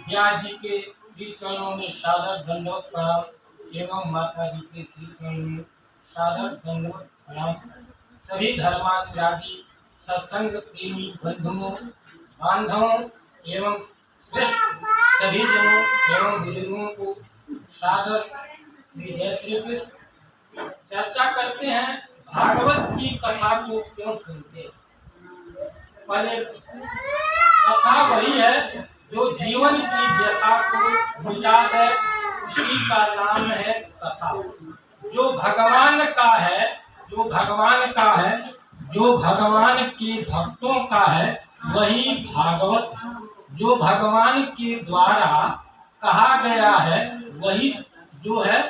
व्यास जी के श्री चरणों में सादर दंडवत प्रणाम एवं माता जी के श्री चरणों में सादर दंडवत प्रणाम। सभी धर्मानुरागी सत्संग प्रेमी बंधुओं बांधवों एवं श्रेष्ठ सभी जनों एवं बुजुर्गों को सादर श्री जय श्री कृष्ण। चर्चा करते हैं भागवत की कथा को क्यों सुनते हैं। पहले कथा वही है जो जीवन की व्यथा को मिटा है, उसी का नाम है कथा। जो भगवान का है, जो भगवान का है, जो भगवान के भक्तों का है वही भागवत। जो भगवान के द्वारा कहा गया है वही जो है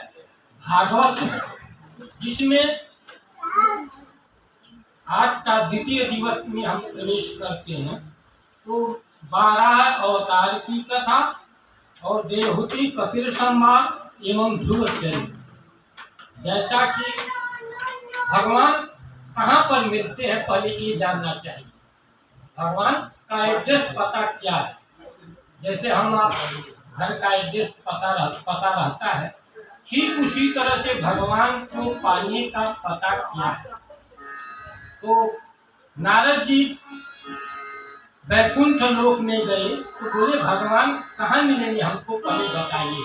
भागवत, जिसमें आज का द्वितीय दिवस में हम प्रवेश करते हैं। तो 12 अवतार की कथा और देवहूति कपिल संवाद एवं ध्रुव चरित्र। जैसा कि भगवान कहाँ पर मिलते हैं पहले ये जानना चाहिए। भगवान का एड्रेस पता क्या है। जैसे हम आप घर का एड्रेस पता रहता है, ठीक उसी तरह से भगवान को पाने का पता क्या है। तो नारद जी वैकुंठ लोक में गए तो बोले भगवान कहाँ मिलेंगे, हमको पहले बताइए।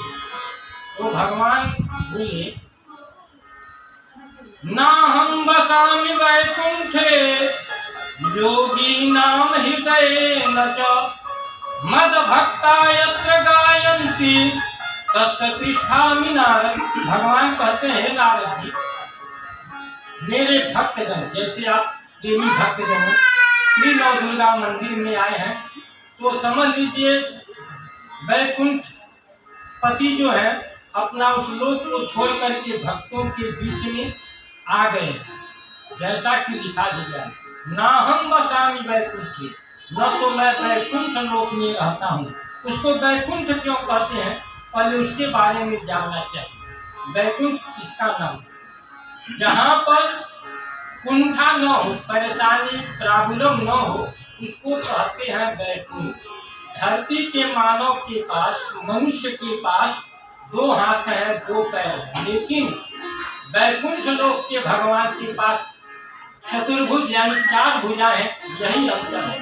तो भगवान बोले ना हम बसामि वैकुंठे योगी नाम हृदय न च मद भक्ता यत्र गायन्ति तत्र तिष्ठामि नारद। भगवान कहते हैं नारद जी, मेरे भक्तजन जैसे आप प्रेमी भक्तजन श्री नव दुर्गा मंदिर में आए हैं तो समझ लीजिए वैकुंठ पति जो है अपना उस लोक को छोड़ करके भक्तों के बीच में आ गए। जैसा कि लिखा गया है ना हम बसामि वैकुंठे, न तो मैं वैकुंठ लोक में रहता हूँ। उसको वैकुंठ क्यों कहते हैं पहले उसके बारे में जानना चाहिए। वैकुंठ किसका नाम है? जहाँ पर कुंठा न हो, परेशानी प्रॉब्लम न हो, उसको कहते हैं वैकुंठ। धरती के मानव के पास, मनुष्य के पास 2 हाथ है, 2 पैर है, लेकिन वैकुंठ लोक के भगवान के पास चतुर्भुज यानी 4 भुजा है। यही अंतर है।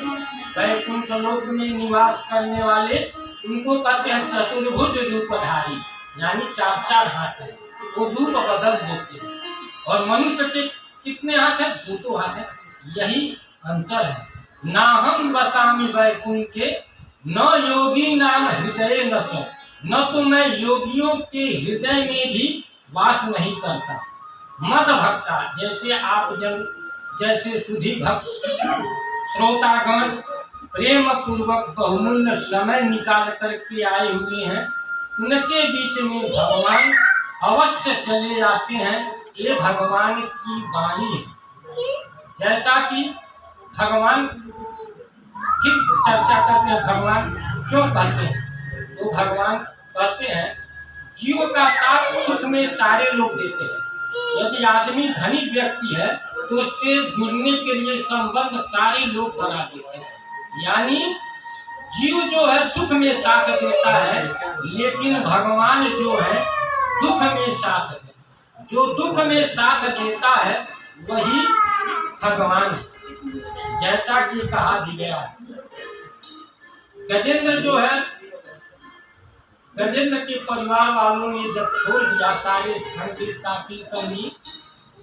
वैकुंठ लोक में निवास करने वाले उनको कहते हैं चतुर्भुज रूपधारी, यानी 4 हाथ है, वो रूप बदल देते हैं। और मनुष्य के कितने हाथ है? 2 हाथ है। यही अंतर है। ना हम बसामि वैकुंठे न योगी नाम हृदय न च, न तो मैं योगियों के हृदय में भी वास नहीं करता। मद भक्ता जैसे आप जन जैसे सुधी भक्त श्रोतागण प्रेम पूर्वक बहुमूल्य समय निकाल करके आए हुए हैं, उनके बीच में भगवान अवश्य चले जाते हैं। ये भगवान की वाणी है। जैसा कि भगवान की चर्चा करते हैं भगवान क्यों कहते हैं, तो भगवान कहते हैं जीव का साथ सुख में सारे लोग देते हैं। यदि आदमी धनी व्यक्ति है तो उससे जुड़ने के लिए संबंध सारे लोग बना देते हैं। यानी जीव जो है सुख में साथ देता है, लेकिन भगवान जो है दुख में साथ है। जो दुख में साथ देता है वही भगवान है। जैसा कि कहा भी गया है, गजेंद्र जो है, गजेंद्र के परिवार वालों ने जब छोड़ दिया सारे संगीत साथी संगीत,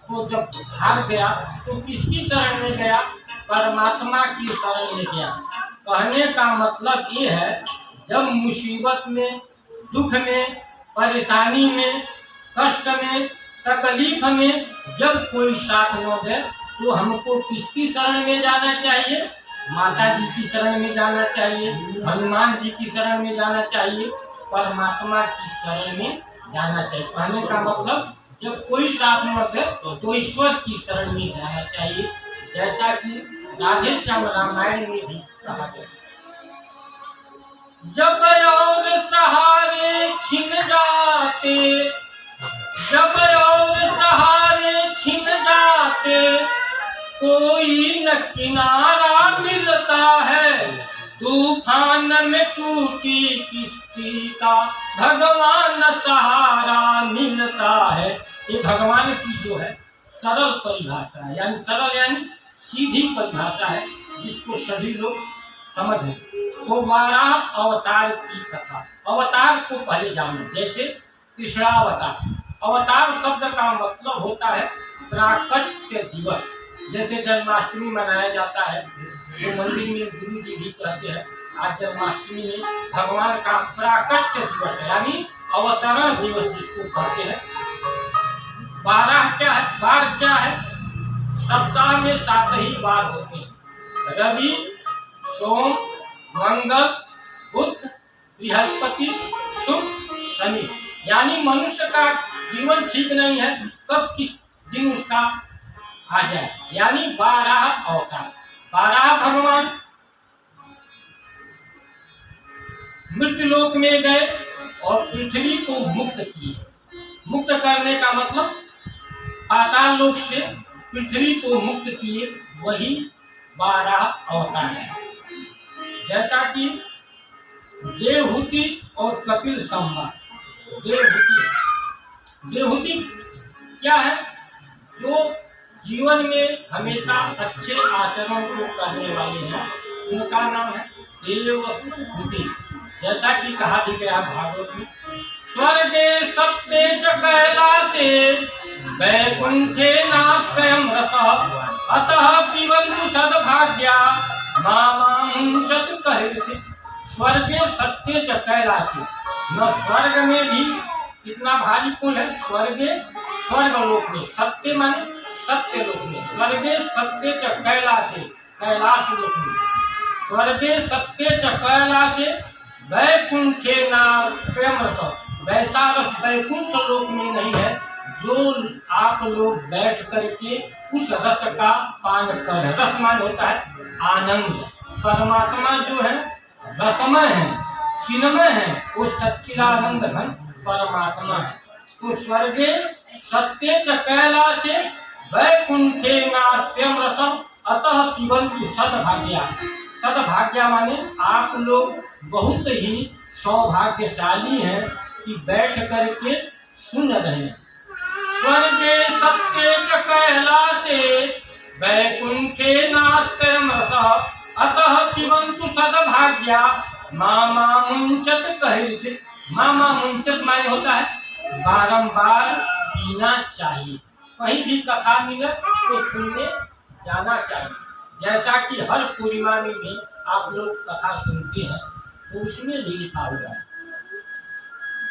तो जब भाग गया तो किसकी शरण में गया? परमात्मा की शरण में गया। कहने का मतलब ये है जब मुसीबत में, दुख में, परेशानी में, कष्ट में, तकलीफ में जब कोई साथ न दे तो हमको किसकी शरण में जाना चाहिए? माता जी की शरण में जाना चाहिए, हनुमान जी की शरण में जाना चाहिए, परमात्मा की शरण में जाना चाहिए। कहने का मतलब जब कोई साथ न दे तो ईश्वर की शरण में जाना चाहिए। जैसा कि राधे श्याम रामायण में भी कहा गया, जब और सहारे छिन जाते, जब और सहारे छिन जाते, कोई न किनारा मिलता है, तूफान में टूटी किश्ती का भगवान सहारा मिलता है। ये भगवान की जो है सरल परिभाषा है, यानी सरल यानी सीधी परिभाषा है जिसको सभी लोग समझें। तो 12 अवतार की कथा, अवतार को पहले जानो। जैसे कृष्णावतार, अवतार शब्द का मतलब होता है प्राकट्य दिवस। जैसे जन्माष्टमी मनाया जाता है तो मंदिर में गुरु जी भी कहते हैं आज जन्माष्टमी में भगवान का प्राकट्य दिवस है, यानी अवतरण दिवस जिसको कहते हैं। 12 क्या है? बार क्या है? सप्ताह में 7 ही बार होते हैं, रवि, सोम, मंगल, बुध, बृहस्पति, शुक्र, शनि। यानी मनुष्य का जीवन ठीक नहीं है कब किस दिन उसका आ जाए, यानी 12 अवतार। 12 भगवान मृत्युलोक में गए और पृथ्वी को मुक्त किए। मुक्त करने का मतलब पाताल लोक से पृथ्वी को मुक्त किए, वही 12 अवतार है। जैसा कि देवहूति और कपिल संवाद। देवहूति क्या है? जो जीवन में हमेशा अच्छे आचरण को करने वाले हैं, उनका नाम है देवहूति। जैसा कि कहा भी गया भागवत में, स्वर्गे सत्ते च कैलासे वैकुंठे नास्त्यं रसः अतः पिबन्तु सद्भाग्या मामुञ्चतु कहैर्थे। स्वर्गे सत्ते च कैलासे, न स्वर्ग में भी कितना भारी पुल है, स्वर्गे स्वर्गलोक में, सत्य माने सत्य लोक में, स्वर्गे सत्य च कैलासे, कैलाश लोक में, स्वर्गे सत्य च कैलासे वैकुंठे नास्त्यं रसः। वैसा रस वैकुंठ लोक में नहीं है जो आप लोग बैठ करके उस रस का पान कर। रस मान होता है आनंद। परमात्मा जो है रसमय है, चिन्मय है, वो सच्चिदानंद घन परमात्मा है। तो स्वर्गे सत्ये च कैलासे वैकुंठे नास्त्यं रसः अतः पिबन्तु सद्भाग्या। सद्भाग्या माने आप लोग बहुत ही सौभाग्यशाली हैं कि बैठ करके सुन रहे हैं। स्वर्गे सत्ये च कैलासे वैकुंठे नास्त्यं रसः अतः पिबन्तु सद्भाग्या मामुञ्चत कहैर्थे। मामुञ्चत माने होता है बारंबार पीना चाहिए। कहीं भी कथा मिले तो सुनने जाना चाहिए। जैसा कि हर पूर्णिमा में भी आप लोग कथा सुनते हैं तो उसमें भी लिखा हुआ है,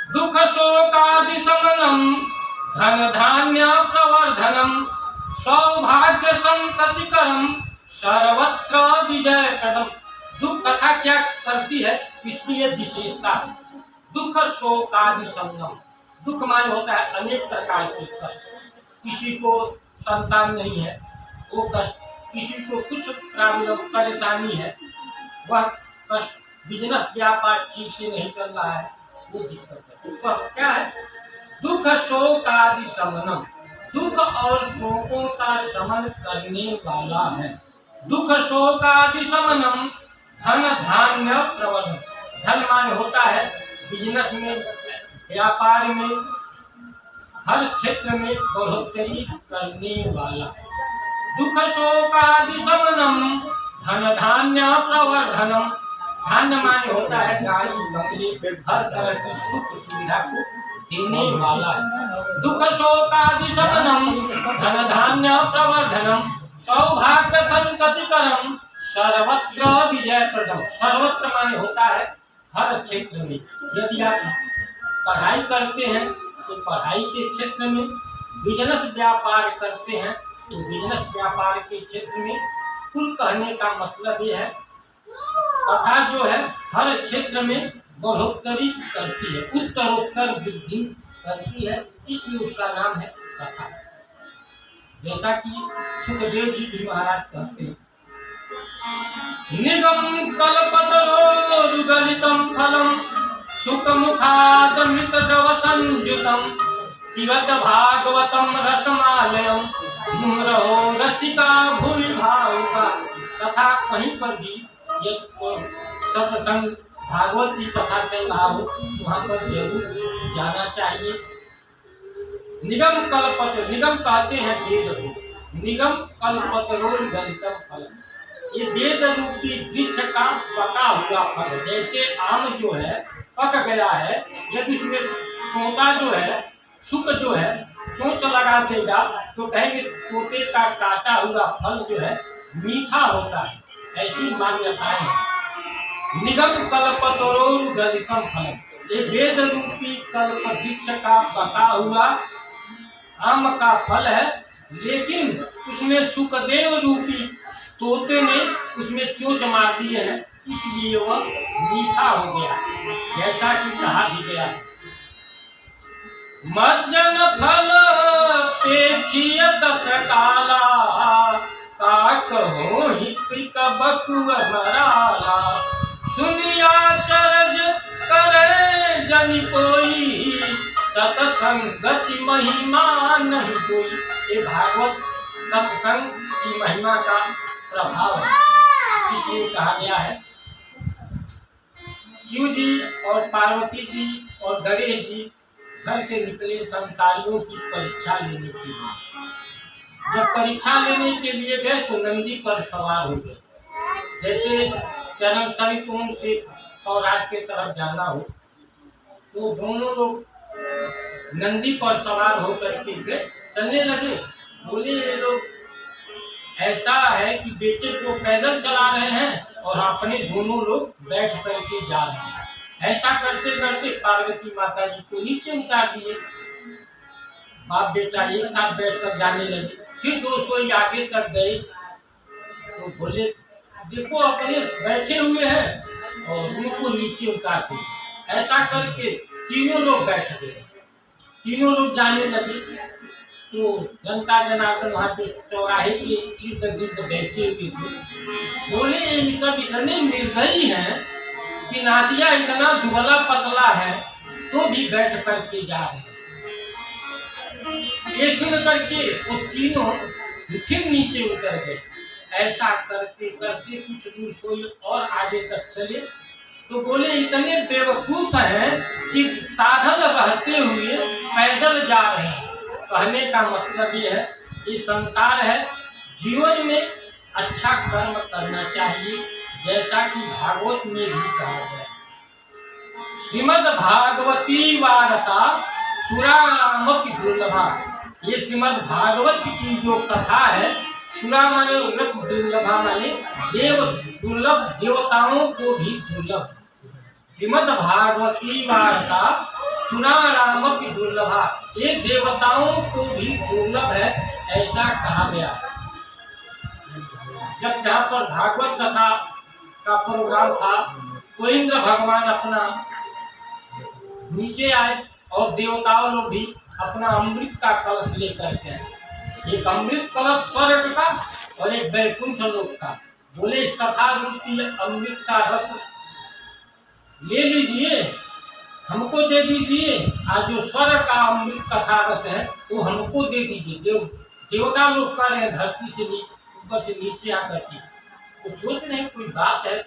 दुख शोकादि शमनम धन धान्य प्रवर्धनम सौभाग्य संततिकरम सर्वत्र विजय प्रदम। दुख कथा क्या करती है, इसकी ये विशेषता है। दुख शोकादि शमनम, दुख माने होता है अनेक प्रकार के कष्ट। किसी को संतान नहीं है वो कष्ट, किसी को कुछ प्रॉब्लम परेशानी है वह कष्ट, बिजनेस व्यापार ठीक से नहीं चल रहा है वो दिक्कत है। दुख क्या है? दुख शोक आदि शमनम, दुख और शोकों का शमन करने वाला है। दुख शोक आदि शमनम धन धान्य प्रवर्धन। धन मान होता है बिजनेस में, व्यापार में, हर क्षेत्र में बढ़ोतरी करने वाला। दुख शोकादि शमनम धन धान्य प्रवर्धनम। धन माने होता है गाड़ी बंगले, हर तरह की सुख सुविधा को देने वाला है। दुख शोकादि शमनम धन धान्य प्रवर्धनम सौभाग्य संततिकरम सर्वत्र विजय प्रदम। सर्वत्र माने होता है हर क्षेत्र में। यदि आप पढ़ाई करते हैं तो पढ़ाई के क्षेत्र में, बिजनेस व्यापार करते हैं तो बिजनेस व्यापार के क्षेत्र में, कुल कहने का मतलब ये है कथा जो है हर क्षेत्र में बढ़ोतरी करती है, उत्तरोत्तर वृद्धि करती है, इसलिए उसका नाम है कथा। जैसा कि सुखदेव जी भी महाराज कहते हैं, निगम कल्पतरोरुगलितं फलम सुखमुखादमृत द्रव संयुतम पिबत भागवतम रसमालयम मुहुरहो रसिका भूमि भावुका। तथा कहीं पर भी ये सत्संग भागवत की कथा चल रहा हो वहाँ पर जरूर जाना चाहिए। निगम कल्पत, निगम कहते हैं वेद को, निगम कल्पतरोर गलितम फल। ये वेद रूपी वृक्ष का पका हुआ फल, जैसे आम जो है पक गया है, यदि उसमें तोता जो है शुक जो है चोंच लगा देगा तो कहेंगे तोते का काटा हुआ फल जो है मीठा होता है, ऐसी मान्यताएं हैं। निगम कल्पतरोर गलितम फलम, ये वेद रूपी कल्प वृक्ष का पका हुआ आम का फल है, लेकिन उसमें सुखदेव रूपी तोते ने उसमें चोंच मार दिए हैं, इसलिए वह मीठा हो गया, जैसा कि कहा भी गया है। मज्जन फल पेखियत काला, काकहो हित बकुआ मराला। सुनिया चरज करे जनि कोई, सतसंगति महिमा नहीं कोई। ये भागवत सत्संग की महिमा का प्रभाव है, इसलिए कहा गया है। शिव जी और पार्वती जी और गणेश जी घर से निकले संसारियों की परीक्षा लेने के लिए। जब परीक्षा लेने के लिए गए तो नंदी पर सवार हो गए। जैसे चरण सरितों से सौराठ के तरफ जाना हो तो दोनों लोग नंदी पर सवार होकर के गए, चलने लगे। बोले ये लोग ऐसा है कि बेटे को पैदल चला रहे हैं और अपने दोनों लोग बैठ करके जा रहे हैं। ऐसा करते करते पार्वती माता जी को नीचे उतार दिए। बाप बेटा एक साथ बैठकर जाने लगे। फिर 200 आगे तक गए तो बोले देखो अपने बैठे हुए हैं और उनको नीचे उतार दिए। ऐसा करके तीनों लोग बैठ गए, तीनों लोग जाने लगे। तो जनता जनार्दन वहाँ जो चौराहे के इर्द गिर्द बैठे हुए थे बोले ये सब इतने निर्दयी हैं कि नादिया इतना दुबला पतला है तो भी बैठ करके जा रहे हैं। ये सुन करके वो तीनों फिर नीचे उतर गए। ऐसा करते करते कुछ दूर सोई और आगे तक चले तो बोले इतने बेवकूफ हैं कि साधन रहते हुए पैदल जा रहे हैं। कहने का मतलब ये है ये संसार है, जीवन में अच्छा कर्म करना चाहिए, जैसा कि भागवत में भी कहा गया। श्रीमद् भागवती वार्ता सुरामपि दुर्लभा, ये श्रीमद् भागवत की जो कथा है, सुरा माने दुर्लभा माने देव दुर्लभ, देवताओं को भी दुर्लभ। श्रीमद् भागवती वार्ता सुरामपि दुर्लभा, ये देवताओं को भी दुर्लभ है, ऐसा कहा गया। जब जहाँ पर भागवत कथा का प्रोग्राम था तो इंद्र भगवान अपना नीचे आए और देवताओं लोग भी अपना अमृत का कलश लेकर के आए। एक अमृत कलश स्वर्ग का और एक वैकुंठ लोक का। बोले इस कथा रूपी अमृत का रस ले लीजिए, हमको दे दीजिए, आज जो स्वर्ग का अमृत कथा रस है वो हमको दे दीजिए। देवता लोग कर रहे हैं धरती से नीचे, ऊपर से नीचे आकर के। तो सोच रहे कोई बात है,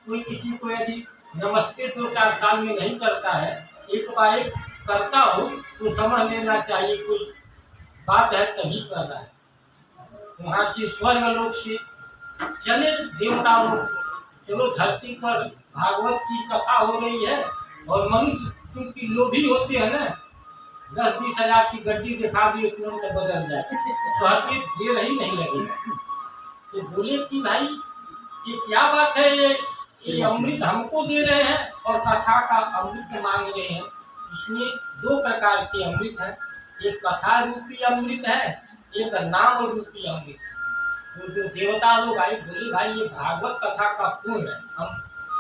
कोई किसी को यदि नमस्ते 2-4 साल में नहीं करता है, एक बार एक करता हो तो समझ लेना चाहिए कोई बात है तभी कर रहा है। वहाँ से स्वर्ग लोक से चले देवता लोग, चलो धरती पर भागवत की कथा हो रही है और मनुष्य क्योंकि लोभी होते हैं ना, 10-20 हजार की गड्डी दिखा दिए तुरंत बदल जाए, कहते देर ही नहीं लगेगा। तो बोले कि भाई ये क्या बात है, ये अमृत हमको दे रहे हैं और कथा का अमृत मांग रहे हैं। इसमें 2 प्रकार के अमृत है, एक कथा रूपी अमृत है, एक नाम रूपी अमृत। तो जो देवता लोग आए बोले भाई ये भागवत कथा का पुण्य है,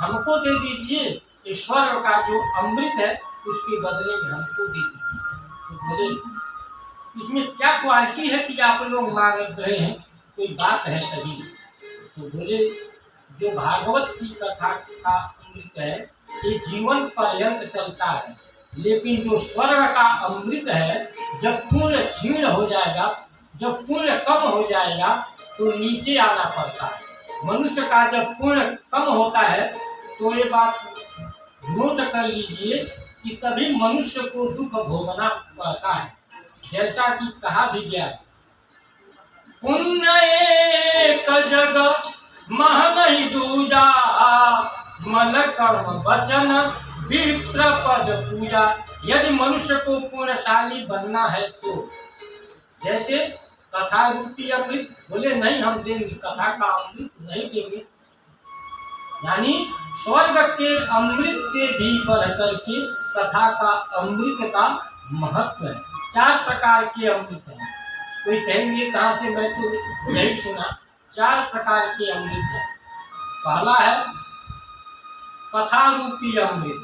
हमको दे दीजिए, ईश्वर का जो अमृत है उसके बदले में हमको दे दीजिए। तो बोले इसमें क्या क्वालिटी है कि आप लोग मांग रहे हैं, कोई बात है तभी। तो बोले जो भागवत की कथा का अमृत है ये जीवन पर्यंत चलता है, लेकिन जो स्वर्ग का अमृत है जब पुण्य क्षीण हो जाएगा, जब पुण्य कम हो जाएगा तो नीचे आना पड़ता है। मनुष्य का जब पुण्य कम होता है तो ये बात नोट कर लीजिए कि तभी मनुष्य को दुख भोगना पड़ता है। जैसा कि कहा भी गया, पुण्य एक जग मह नहीं दूजा, मन कर्म वचन विप्र पद पूजा। यदि मनुष्य को पुण्यशाली बनना है तो जैसे कथा रूपी अमृत, बोले नहीं हम देंगे कथा का अमृत नहीं देंगे, यानी स्वर्ग के अमृत से भी बढ़कर के कथा का अमृत का महत्व है। 4 प्रकार के अमृत हैं। कोई कहेंगे कहाँ से, मैं तो नहीं सुना। 4 प्रकार के अमृत है। पहला है कथा रूपी अमृत,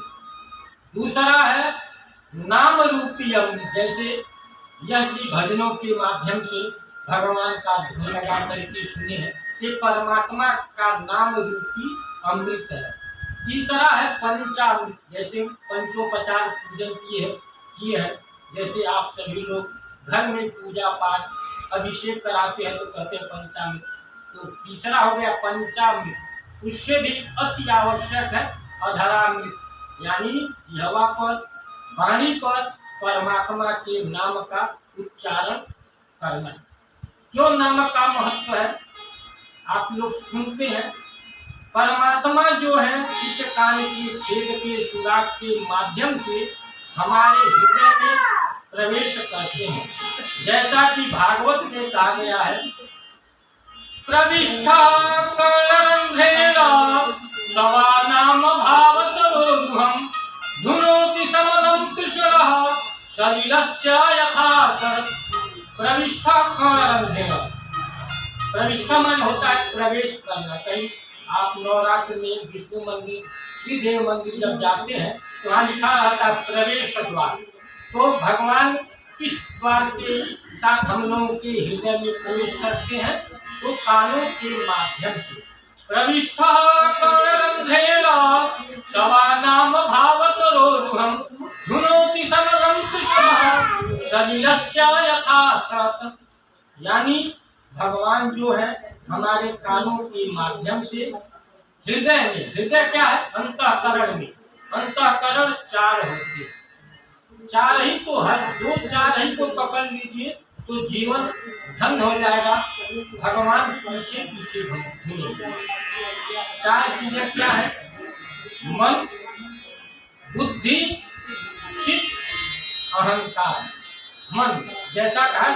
दूसरा है नाम रूपी अमृत, जैसे यह जी भजनों के माध्यम से भगवान का धुन लगा करके सुने हैं, ये परमात्मा का नाम रूपी अमृत है। तीसरा है पंचामृत, जैसे पंचोपचार पूजन किए हैं, जैसे आप सभी लोग घर में पूजा पाठ अभिषेक कराते हैं तो कहते हैं पंचामृत। तो तीसरा हो गया पंचामृत। उससे भी अति आवश्यक है अधरामृत, यानी जिह्वा पर वाणी पर परमात्मा के नाम का उच्चारण करना। क्यों नाम का महत्व है आप लोग सुनते हैं। परमात्मा जो है इस कान के छेद के सुराग के माध्यम से हमारे हृदय में प्रवेश करते हैं। जैसा कि भागवत में कहा गया है, प्रविष्ठा कर्णरंध्रेण सवानाम भाव सरोरुहम् धुनोति समलं कृष्णः शरीरस्य यथा शरत्। प्रविष्ठा कर्णरंध्रेण, प्रविष्ठा मान होता है प्रवेश करना। कहीं आप नवरात्र में विष्णु मंदिर श्रीदेव मंदिर जब जाते हैं तो वहाँ लिखा रहता है प्रवेश द्वार। तो भगवान किस द्वार के साथ हम लोगों के हृदय में प्रवेश करते हैं, तो कानों के माध्यम से। प्रविष्ठा कर्णरंध्रेण सवानाम भाव सरोरुहम् धुनोति समलं कृष्णः शरीरस्य यथा शरत्। यानी भगवान जो है हमारे कानों के माध्यम से हृदय में, हृदय क्या है अंतःकरण में, अंतःकरण 4 होते हैं। 4 ही तो हर 2-4 ही को पकड़ लीजिए तो जीवन धन हो जाएगा। भगवान पीछे पीछे घूमेंगे। 4 चीजें क्या है, मन, बुद्धि, चित्त, अहंकार। मन जैसा कहा,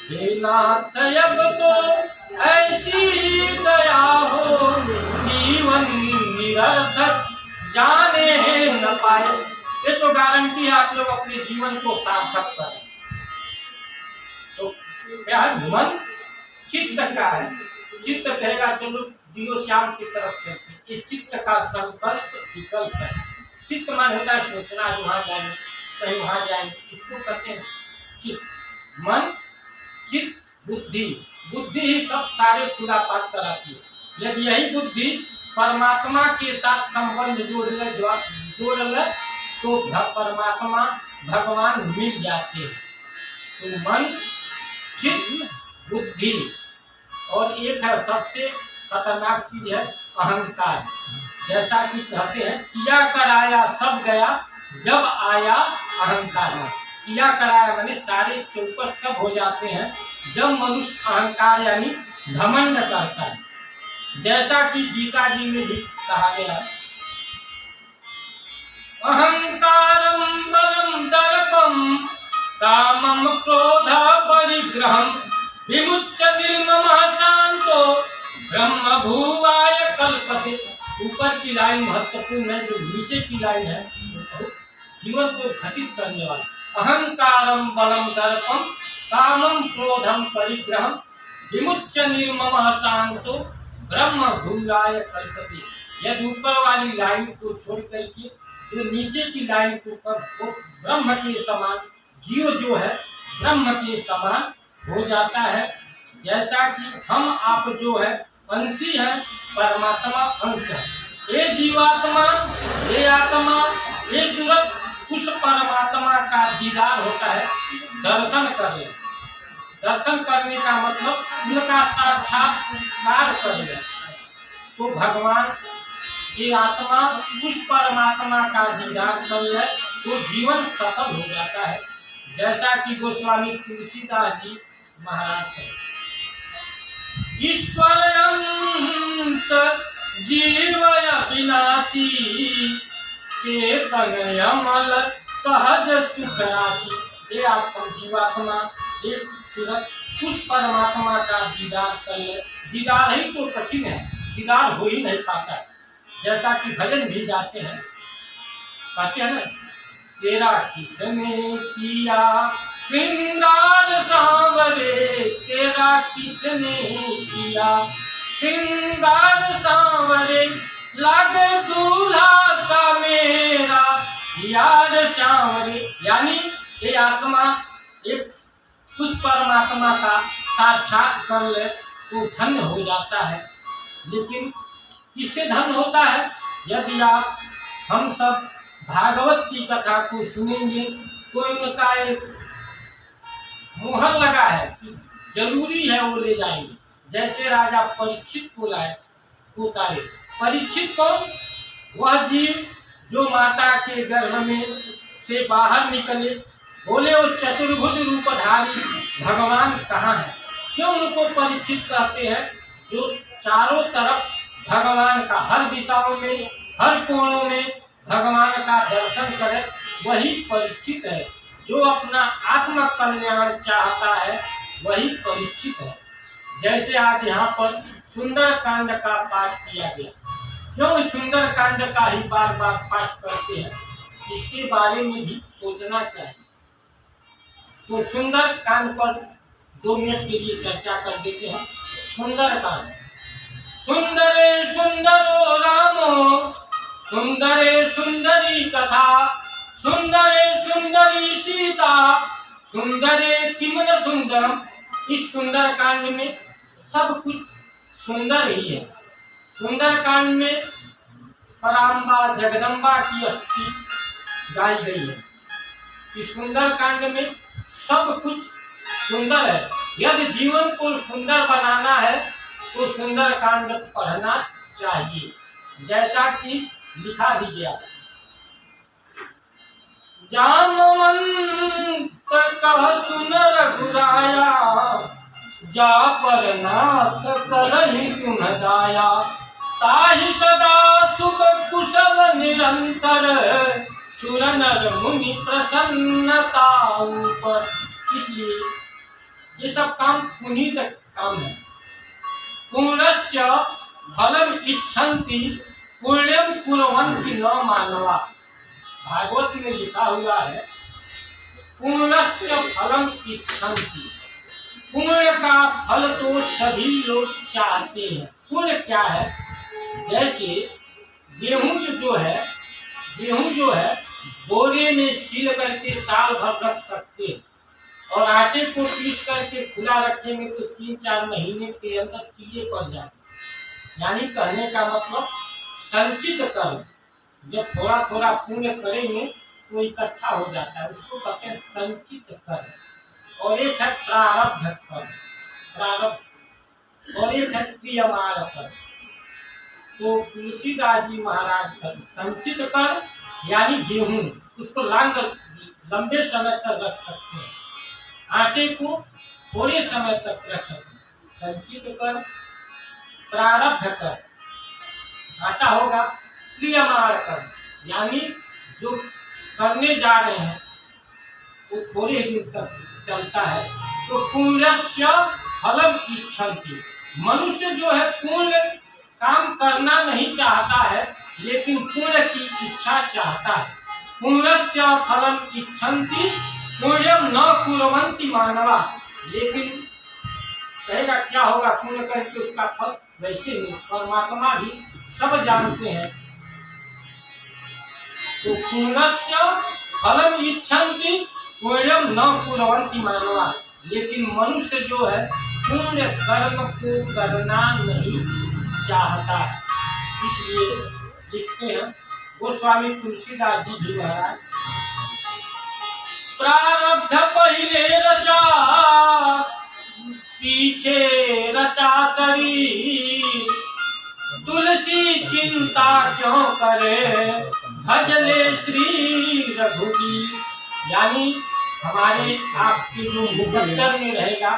हे नाथ अब तो ऐसी दया हो जीवन निरर्थक जाने न पाए। ये तो गारंटी है आप लोग अपने जीवन को सार्थक करें। तो क्या है, मन चित्त का है। चित्त कहेगा चलो दियो श्याम की तरफ चलते, ये चित्त का संकल्प विकल्प है। चित्त मान होता है सोचना, वहां जाएंगे कहीं वहां जाएंगे, इसको कहते हैं चित्त। मन, चित्त, बुद्धि। बुद्धि ही सब सारे पूरा पाठ कराती है। यदि यही बुद्धि परमात्मा के साथ संबंध जोड़ ले तो परमात्मा भगवान मिल जाते हैं। तो मन, चित्त, बुद्धि, और एक है सबसे खतरनाक चीज है अहंकार। जैसा कि कहते हैं, किया कराया सब गया जब आया अहंकार। किया कराया माने सारे चौपट कब हो जाते हैं, जब मनुष्य अहंकार यानी घमंड करता है। जैसा कि गीता जी में भी कहा गया, अहंकारं बलं दर्पं कामं क्रोध परिग्रहं विमुच्य निर्ममः शांतो ब्रह्म भुवाय कल्पते। ऊपर की लाइन महत्वपूर्ण है, जो नीचे की लाइन है जीवन को घटित करने वाली। अहंकारं बलं दर्पं कामं क्रोधं परिग्रहं विमुच्य निर्ममः शांतो ब्रह्म भुवाय कल्पते। यदि ऊपर वाली लाइन को छोड़ करके जो नीचे की लाइन के ऊपर वो ब्रह्म के समान जीव जो है ब्रह्म के समान हो जाता है। जैसा कि हम आप जो है अंशी है, परमात्मा अंश है। ये जीवात्मा, ये आत्मा, ये सूरत उस परमात्मा का दीदार होता है, दर्शन करने। दर्शन करने का मतलब उनका साक्षात्कार करना। तो भगवान ये आत्मा उस परमात्मा का दीदार कर ले तो जीवन सफल हो जाता है। जैसा कि गोस्वामी तुलसीदास जी महाराज है, ईश्वर अंश जीवय विनाशी चेतन अमल सहज सुख राशि। ये आपको जीवात्मा एक सूरत उस परमात्मा का दीदार कर ले। दीदार ही तो कठिन है, दीदार हो ही नहीं पाता है। जैसा कि भजन भी गाते हैं, कहते हैं ना, तेरा किसने किया श्रृंगार सांवरे, तेरा किसने किया श्रृंगार सांवरे, लागे दूल्हा सा मेरा यार सांवरे। यानी ये आत्मा एक उस परमात्मा का साक्षात कर ले तो धन्य हो जाता है। लेकिन किससे धन होता है? यदि आप हम सब भागवत की कथा को सुनेंगे तो इनका एक मोहर लगा है कि जरूरी है वो ले जाएंगे। जैसे राजा परीक्षित को लाए उतारे। परीक्षित कौन? वह जीव जो माता के गर्भ में से बाहर निकले। बोले वो चतुर्भुज रूपधारी भगवान कहाँ है? क्यों उनको परीक्षित कहते हैं? जो चारों तरफ भगवान का हर दिशाओं में हर कोणों में भगवान का दर्शन करे वही परीक्षित है। जो अपना आत्म कल्याण चाहता है वही परीक्षित है। जैसे आज यहाँ पर सुंदर कांड का पाठ किया गया, क्यों सुंदर कांड का ही बार बार पाठ करते हैं, इसके बारे में भी सोचना चाहिए। तो सुंदर कांड पर 2 मिनट के लिए चर्चा कर देते हैं। सुंदर कांड। सुंदरे सुंदरो रामो, सुंदरे सुंदरी कथा, सुंदरे सुंदरी सीता, सुंदरे किमन सुंदरम। इस सुंदर कांड में सब कुछ सुंदर ही है। सुंदर कांड में पराम्बा जगदम्बा की स्तुति गाई गई है। इस सुंदर कांड में सब कुछ सुंदर है। यदि जीवन को सुंदर बनाना है तो सुंदर कांड पढ़ना चाहिए। जैसा कि लिखा भी गया, जामवंत कह सुन रघुराया, जा पर नाथ करहि तुम दाया, ताहि सदा शुभ कुशल निरंतर, सुर नर मुनि प्रसन्नता ऊपर। इसलिए ये सब काम पुनीत काम है। पुण्यस्य फलम इच्छन्ति पुण्यम कुर्वन्ति न मानवा। भागवत में लिखा हुआ है पुण्यस्य फलम इच्छन्ति। पुण्य का फल तो सभी लोग चाहते हैं। पुण्य क्या है? जैसे गेहूं जो है बोरे में सील करके साल भर रख सकते हैं, और आटे को पीस करके खुला रखेंगे तो 3-4 महीने के अंदर कीड़े पड़ जाते। यानी कहने का मतलब संचित कर्म जब थोड़ा थोड़ा पुण्य करेंगे तो इकट्ठा हो जाता है, उसको कहते हैं संचित कर्म। और एक है प्रारब्ध कर्म, प्रारब्ध, और एक है क्रियमाण कर्म। तो तुलसीदास जी महाराज कर्म संचित कर्म यानी गेहूं, उसको लंबे समय तक रख सकते हैं, आटे को थोड़े समय तक रख सकते हैं। संचित कर प्रारब्ध कर आटा होगा। क्रियमाण कर यानी जो करने जा रहे हैं वो थोड़े दिन तक चलता है। तो पुण्यस्य फलम इच्छन्ति। मनुष्य जो है पुण्य काम करना नहीं चाहता है, लेकिन पुण्य की इच्छा चाहता है। पुण्यस्य फलम इच्छन्ति पुण्यम न कुर्वन्ति मानवा। लेकिन कहेगा क्या होगा पुण्य करके उसका फल? वैसे नहीं, परमात्मा भी सब जानते हैं। तो पुण्यस्य फलम इच्छन्ति पुण्यम न कुर्वन्ति मानवा। लेकिन मनुष्य जो है पुण्य कर्म को करना नहीं चाहता है। इसलिए लिखते हैं गोस्वामी तुलसीदास जी भी महाराज, प्रारब्ध पहले रचा पीछे रचा शरीर, तुलसी चिंता क्यों करे, भजले श्री रघुबीर। यानी हमारे आपके जो मुकद्दर में रहेगा,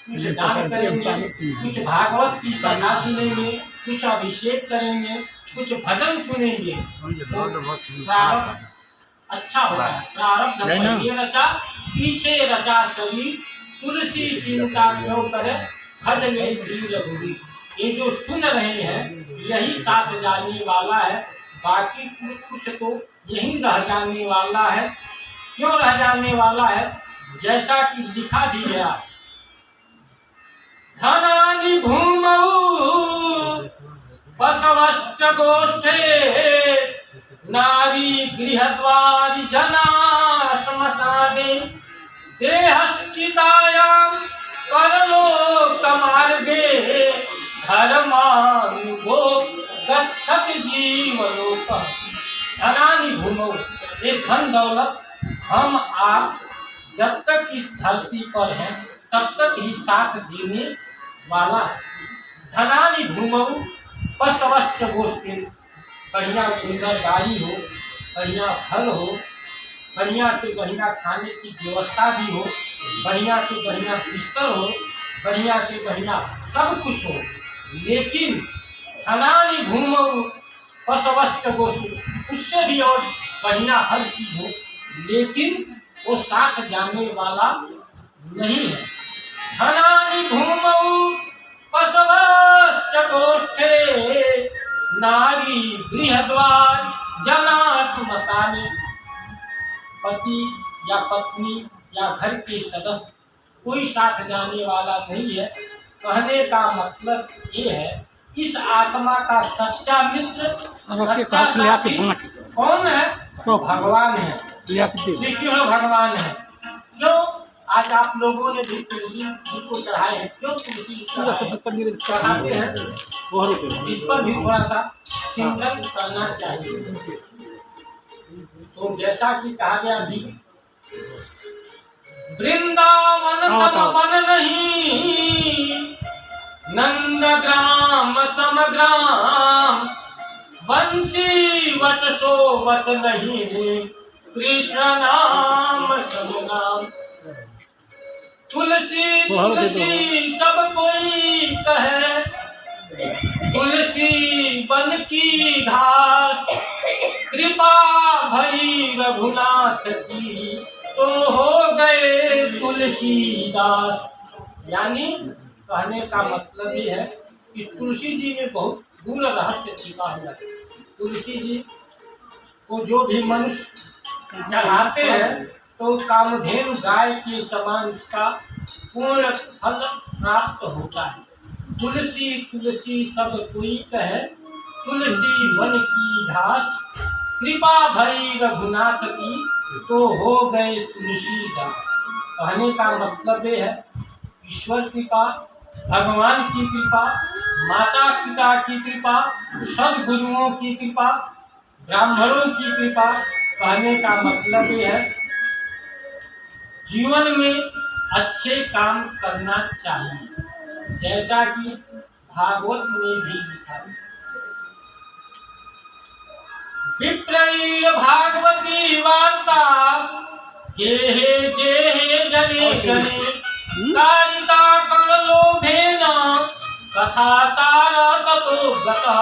कुछ दान करेंगे, कुछ भागवत की कथा सुनेंगे, कुछ अभिषेक करेंगे, कुछ भजन सुनेंगे, तो प्रारब्ध अच्छा होगा। प्रारब्ध पहले रचा, पीछे रचा शरीर, तुलसी चिंता क्यों करे, भजले श्री रघुबीर। ये जो सुन रहे हैं यही साथ जाने वाला है, बाकी कुछ तो यही रह जाने वाला है। क्यों रह जाने वाला है? जैसा कि लिखा भी गया, धनानि भूमौ बसवश्च गोष्ठे, नारी गृहद्वारि जना श्मशाने, देहश्चितायां परलोकमार्गे, धर्मानुगो गच्छति जीवलोकम्। धनानि भूमौ, एक धन दौलत हम आप जब तक इस धरती पर हैं तब तक ही साथ देने वाला है। धनानि भूमौ बसवश्च गोष्ठे, बढ़िया सुंदर गाड़ी हो, बढ़िया फल हो, बढ़िया से बढ़िया खाने की व्यवस्था भी हो, बढ़िया से बढ़िया बिस्तर हो, बढ़िया से बढ़िया सब कुछ हो, लेकिन धनानि भूमौ बसवश्च गोष्ठे, उससे भी और बढ़िया हर चीज हो, लेकिन वो साथ जाने वाला नहीं है। धनानि भूमौ बसवश्च गोष्ठे, नारी गृहद्वार जना श्मशाने। पति या पत्नी या घर के सदस्य कोई साथ जाने वाला नहीं है। कहने का मतलब ये है, इस आत्मा का सच्चा मित्र, सच्चा साथी कौन है? भगवान है, श्री कृष्ण भगवान है। जो आज आप लोगों ने भी तुलसी जी को चढ़ाए हैं, क्यों तुलसी चढ़ाते हैं? इस पर भी थोड़ा सा चिंतन करना चाहिए। तो जैसा कि कहा गया भी, वृंदावन सम वन नहीं, नंद ग्राम समग्राम, बंसी वट सो वट नहीं, कृष्ण नाम समनाम। तुलसी तुलसी सब कोई कहे, तुलसी वन की घास, कृपा भई रघुनाथ की, तो हो गए तुलसीदास। यानी कहने का मतलब ये है कि तुलसी जी में बहुत गूढ़ रहस्य छिपा हुआ है। तुलसी जी को जो भी मनुष्य चढ़ाते हैं तो कामधेनु गाय के समान उसका पूर्ण फल प्राप्त होता है। तुलसी तुलसी सब कोई कहे, तुलसी वन की घास, कृपा भई रघुनाथ की, तो हो गए तुलसीदास। कहने का मतलब ये है, ईश्वर कृपा, भगवान की कृपा, माता पिता की कृपा, सद्गुरुओं की कृपा, ब्राह्मणों की कृपा। कहने का मतलब ये है, जीवन में अच्छे काम करना चाहिए, जैसा कि भागवत में भी लिखा है। विप्रैर भागवती वार्ता, गेहे गेहे जने जने, कारिता कण लोभेन, कथा सार ततो गतः।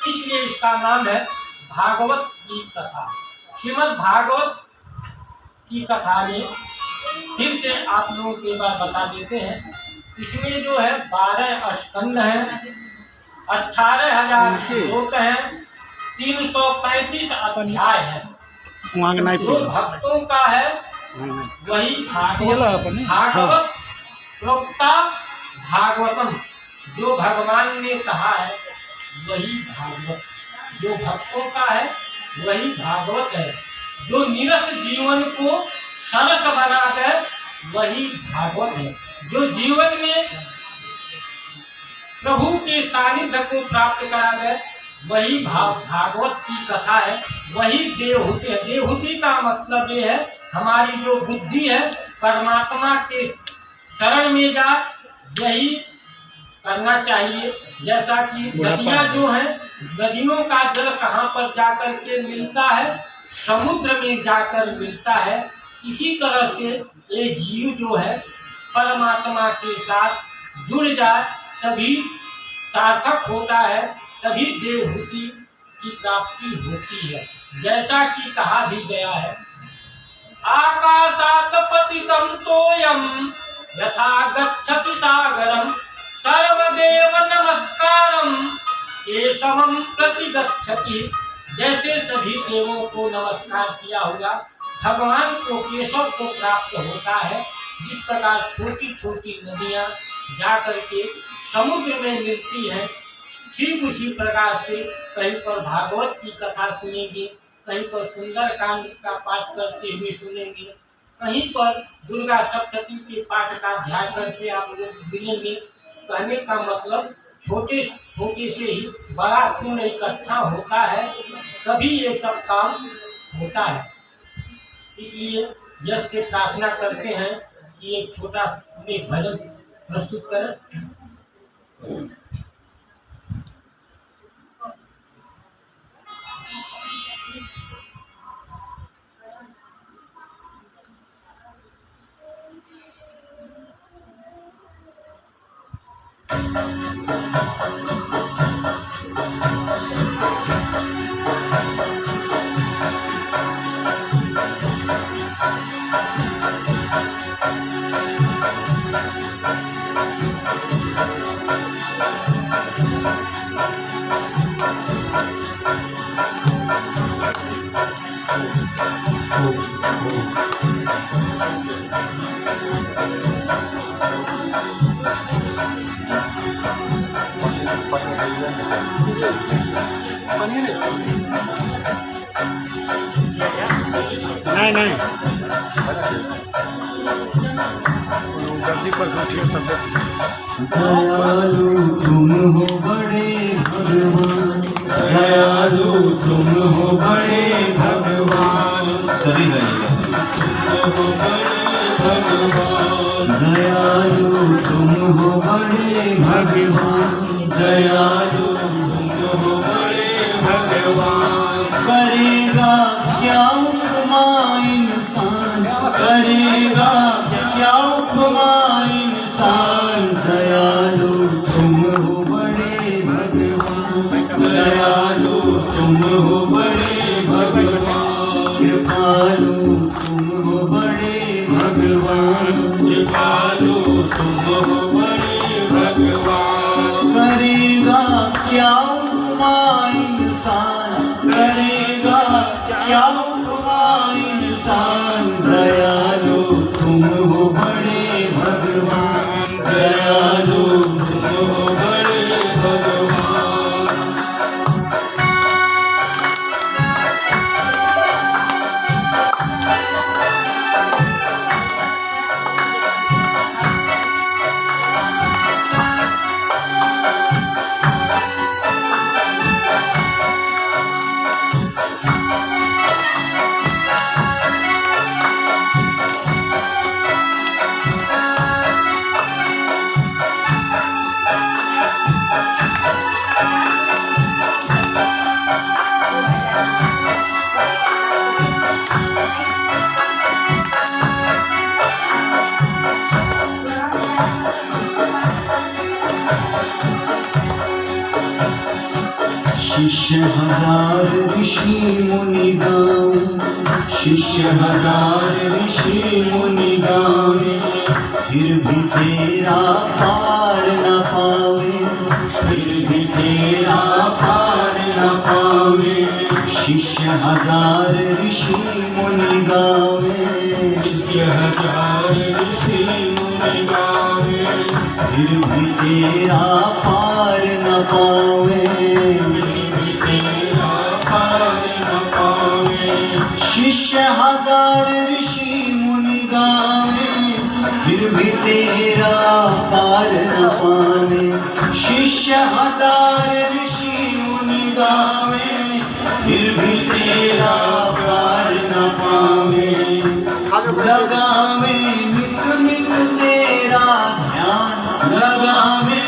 इसलिए इसका नाम है भागवत की कथा। श्रीमद् भागवत की कथा में फिर से आप लोगों को एक बार बता देते हैं। इसमें जो है 12 स्कंद हैं, 18,000 श्लोक हैं, 335 अध्याय है। जो भक्तों का है वही भागवत प्रोक्ता भागवतम, जो भगवान ने कहा है वही भागवत। जो भक्तों का है वही भागवत है। जो निरस जीवन को सरस बना दे वही भागवत है। जो जीवन में प्रभु के सानिध्य को प्राप्त करा दे वही भागवत की कथा है, वही देवहूति है। देवहूति का मतलब ये है, हमारी जो बुद्धि है परमात्मा के शरण में जा, यही करना चाहिए। जैसा कि नदियाँ जो हैं, नदियों का जल कहाँ पर जाकर के मिलता है? समुद्र में जाकर मिलता है। इसी तरह से ये जीव जो है परमात्मा के साथ जुड़ जाए तभी सार्थक होता है, तभी देवहूति की प्राप्ति होती है। जैसा कि कहा भी गया है, आकाशात् पतितं तोयं यथा गच्छति सागरं सर्वदेव नमस्कारं केशवं प्रति गच्छति। जैसे सभी देवों को नमस्कार किया हुआ भगवान को केशव को प्राप्त होता है, जिस प्रकार छोटी छोटी नदियाँ जाकर के समुद्र में मिलती हैं, ठीक उसी प्रकार से कहीं पर भागवत की कथा सुनेंगे, कहीं पर सुंदर कांड का पाठ करते हुए सुनेंगे, कहीं पर दुर्गा सप्तशती के पाठ का ध्यान करके आप लोग मिलेंगे। कहने का मतलब छोटे छोटे से ही बड़ा पुण्य इकट्ठा होता है, तभी ये सब काम होता है। इसलिए यश से प्रार्थना करते हैं कि एक छोटा एक भजन प्रस्तुत करें। नहीं गलती पर दयालु तुम हो बड़े भगवान, दयालु तुम हो बड़े भगवान। सभी गाइएगा। दयालु तुम हो बड़े भगवान, दयालु तुम हो बड़े भगवान। करेगा क्या उपमा इंसान, करेगा क्या उपमा इंसान। दयालु तुम हो बड़े भगवान, दयालु तुम हो बड़े भगवान। कृपालु तुम हो बड़े भगवान, कृपालु तुम हो बड़े भगवान। करेगा क्या उपमा इंसान, करेगा क्या उपमा इंसान। दयालु तुम हो बड़े भगवान, दयालु तुम हो बड़े भगवान। शिष्य हजार ऋषि मुनि गावे, शिष्य हजार ऋषि मुनि गावे। फिर भी तेरा पार न पावे, फिर भी तेरा पार न पावे। शिष्य हजार ऋषि मुनि गावे, शिष्य हजार ऋषि मुनि गावे। फिर भी तेरा पार न पावे, शिष्य हजार ऋषि मुनि गावे। फिर भी तेरा पार न पावे, शिष्य हजार ऋषि मुनि गावे। फिर भी तेरा पार न पावे। लगावे नित नित तेरा ध्यान, लगावे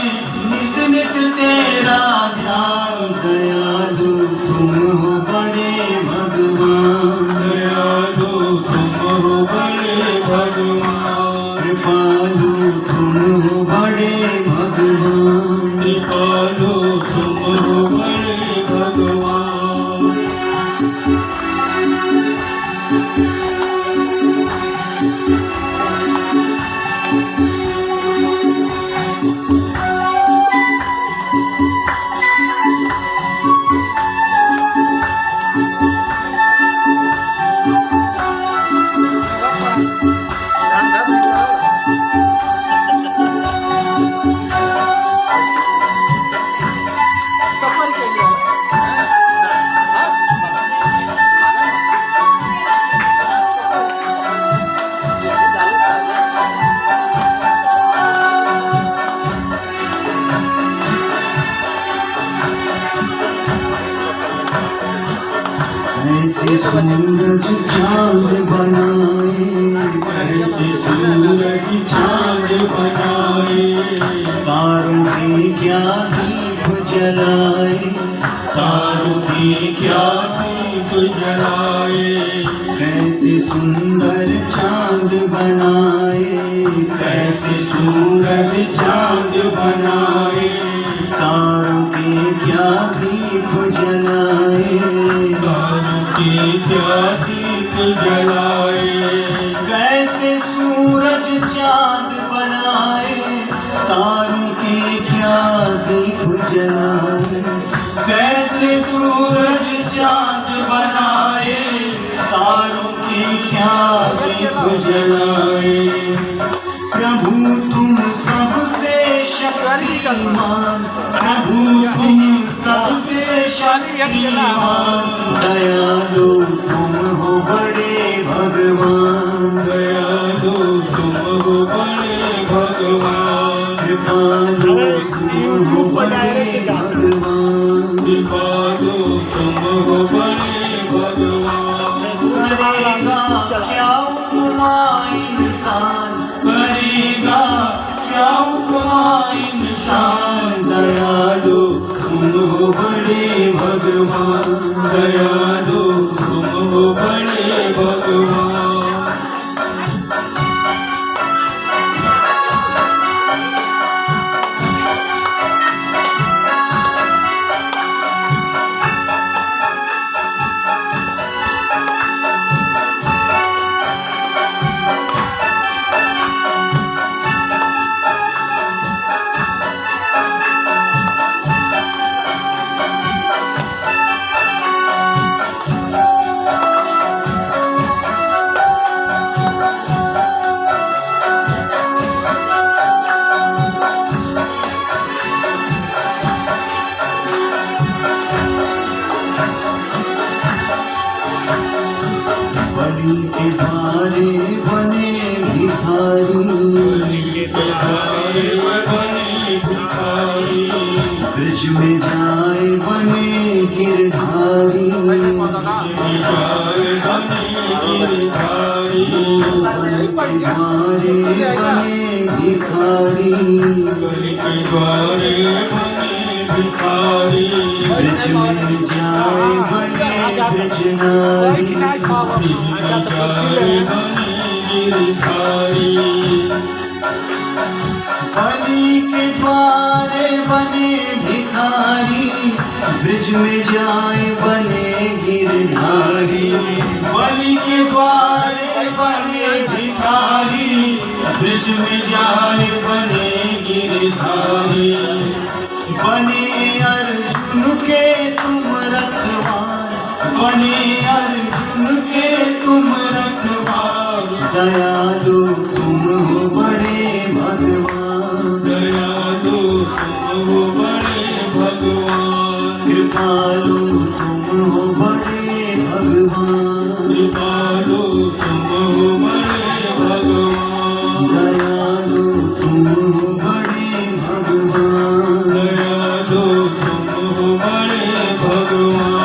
सूरज चांद बनाए, कैसे सूरज चांद बनाए, तारों की क्या दीप जलाए, तारों की क्या दीप जलाए, कैसे सुंदर चांद बनाए, कैसे सूरज चांद बनाए, तारों की क्या दीप जलाए, तारों की क्या दीप जलाए, कैसे सूरज चांद बनाए, तारों की क्या दीप जलाए, कैसे सूरज चांद बनाए, तारों की क्या दीप जलाए। प्रभु तुम सबसे शक्तिमान, प्रभु तुम सबसे शक्तिमान, दयालु तुम हो बड़े भगवान, दयालु तुम हो बड़े भगवान, कृपालु तुम हो बड़े भगवान, कृपालु तुम हो बड़े भगवान। करेगा क्या उपमा इंसान, करेगा क्या उपमा इंसान, दयालु तुम हो बड़े भगवान, दयालु तुम हो बड़े भगवान। बलि के द्वारे बने भिखारी, के द्वारे बने भिखारी, ब्रज में जाए बने गिरधारी, जाए बने गिरधारी, के द्वारे बने भिखारी, बलि के द्वारे बने भिखारी, ब्रज में जाए बने ब्रजनारी, जाए बने गिरधारी, बलि के द्वारे बने भिखारी, ब्रज में जाए बने गिरधारी, बलि के द्वारे बने भिखारी, ब्रज में जाए बने गिरधारी, बने अर्जुन के तुम रखवार, बने अर्जुन के तुम रखवार, दयालु तुम हो बड़े भगवान, दयालु तुम हो बड़े भगवान, कृपालु तुम हो बड़े भगवान, कृपालु तुम हो बड़े भगवान, दयालु तुम हो बड़े भगवान, दयालु तुम हो बड़े भगवान।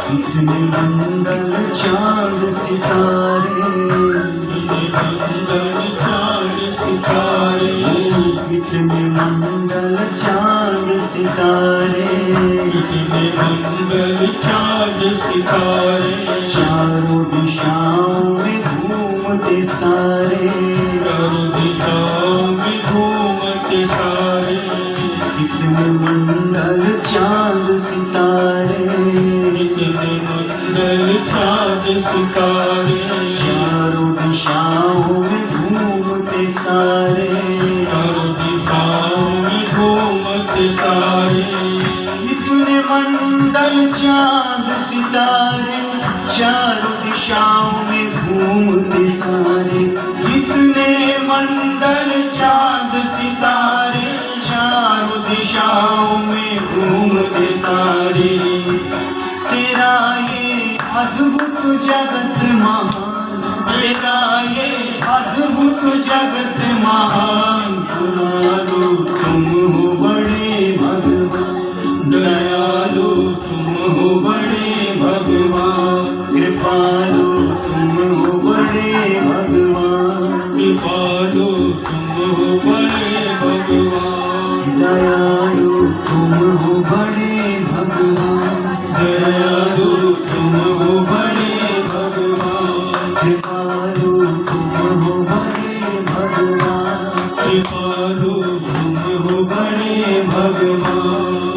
कितने मंगल चांद सितारे, मंगल चांद सितारे, कितने मंगल चांद सितारे, कितने मंगल चांद सितारे, चारों दिशाओं में घूमते सारे, चारों दिशाओं में घूमते सारे, कितने मंगल चांद सितारे, कितने मंगल चांद सितारे, जगत महान, तेरा ये अद्भुत जगत महान। दयालु तुम हो बड़े भगवान, दयालु तुम हो बड़े भगवान। कृपालु तुम हो बड़े भगवान, कृपालु तुम हो बड़े भगवान। दयालु तुम हो बड़े भगवान, दयालु तुम हो बड़े भगवान। कृपालु तुम हो बड़े भगवान। कृपालु तुम हो बड़े भगवान।